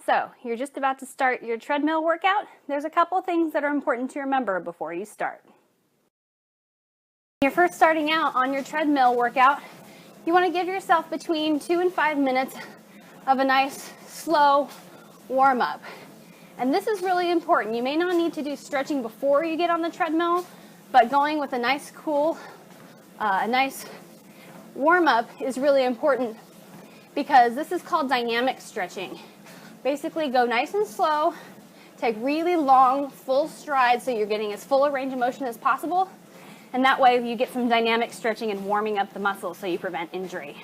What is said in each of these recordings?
So, you're just about to start your treadmill workout. There's a couple things that are important to remember before you start. When you're first starting out on your treadmill workout, you want to give yourself between 2 and 5 minutes of a nice, slow warm-up. And this is really important. You may not need to do stretching before you get on the treadmill, but going with a nice cool, a nice warm-up is really important because this is called dynamic stretching. Basically, go nice and slow, take really long, full strides so you're getting as full a range of motion as possible, and that way you get some dynamic stretching and warming up the muscles so you prevent injury.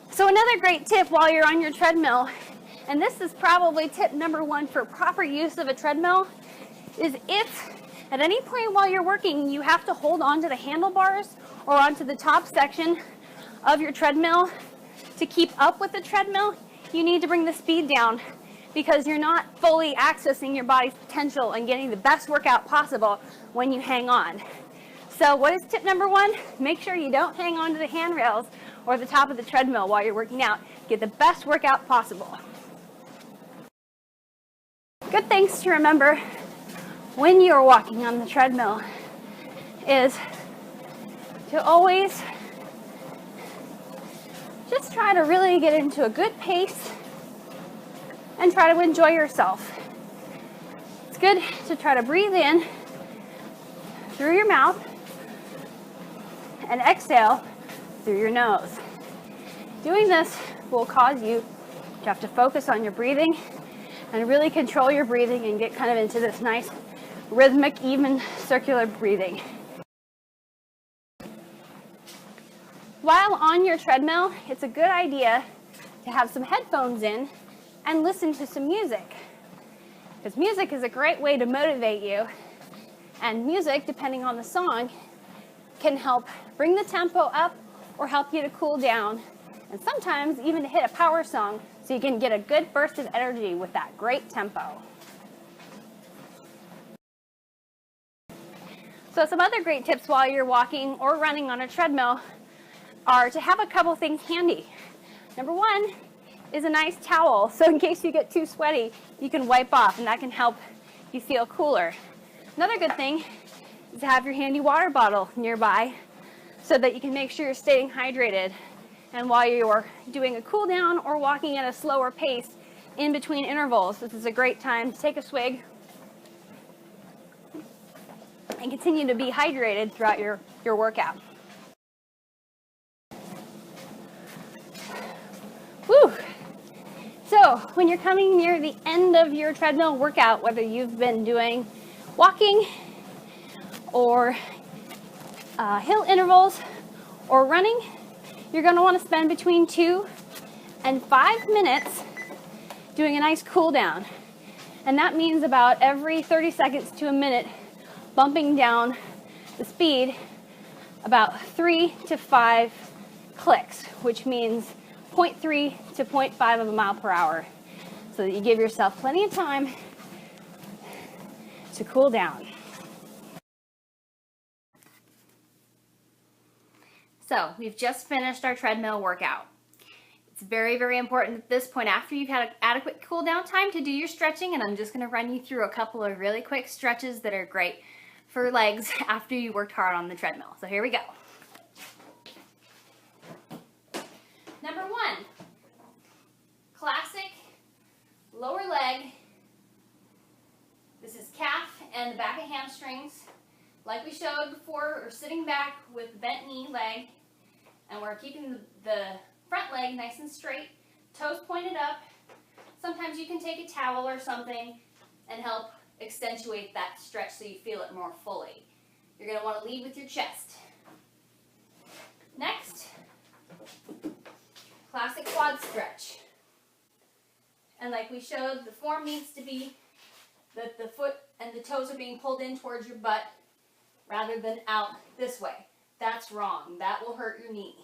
So another great tip while you're on your treadmill, and this is probably tip number 1 for proper use of a treadmill, is if at any point while you're working you have to hold on to the handlebars or onto the top section of your treadmill to keep up with the treadmill, you need to bring the speed down because you're not fully accessing your body's potential and getting the best workout possible when you hang on. So what is tip number 1? Make sure you don't hang on to the handrails or the top of the treadmill while you're working out. Get the best workout possible. Good things to remember when you're walking on the treadmill is to always just try to really get into a good pace and try to enjoy yourself. It's good to try to breathe in through your mouth and exhale through your nose. Doing this will cause you to have to focus on your breathing and really control your breathing and get kind of into this nice rhythmic, even circular breathing. While on your treadmill, it's a good idea to have some headphones in and listen to some music. Because music is a great way to motivate you, and music, depending on the song, can help bring the tempo up or help you to cool down, and sometimes even to hit a power song so you can get a good burst of energy with that great tempo. So some other great tips while you're walking or running on a treadmill are to have a couple things handy. Number 1 is a nice towel, so in case you get too sweaty, you can wipe off, and that can help you feel cooler. Another good thing is to have your handy water bottle nearby so that you can make sure you're staying hydrated. And while you're doing a cool down or walking at a slower pace in between intervals, this is a great time to take a swig and continue to be hydrated throughout your workout. Whew. So when you're coming near the end of your treadmill workout, whether you've been doing walking or hill intervals or running, you're going to want to spend between 2 and 5 minutes doing a nice cool down. And that means about every 30 seconds to a minute bumping down the speed about 3 to 5 clicks, which means 0.3 to 0.5 of a mile per hour, so that you give yourself plenty of time to cool down. So we've just finished our treadmill workout. It's very, very important at this point, after you've had an adequate cool down time, to do your stretching, and I'm just going to run you through a couple of really quick stretches that are great for legs after you worked hard on the treadmill. So here we go. Number 1, classic lower leg. This is calf and the back of hamstrings. Like we showed before, we're sitting back with bent knee leg, and we're keeping the front leg nice and straight, toes pointed up. Sometimes you can take a towel or something and help accentuate that stretch so you feel it more fully. You're going to want to lead with your chest. Next, classic quad stretch. And like we showed, the form needs to be that the foot and the toes are being pulled in towards your butt rather than out this way. That's wrong. That will hurt your knee.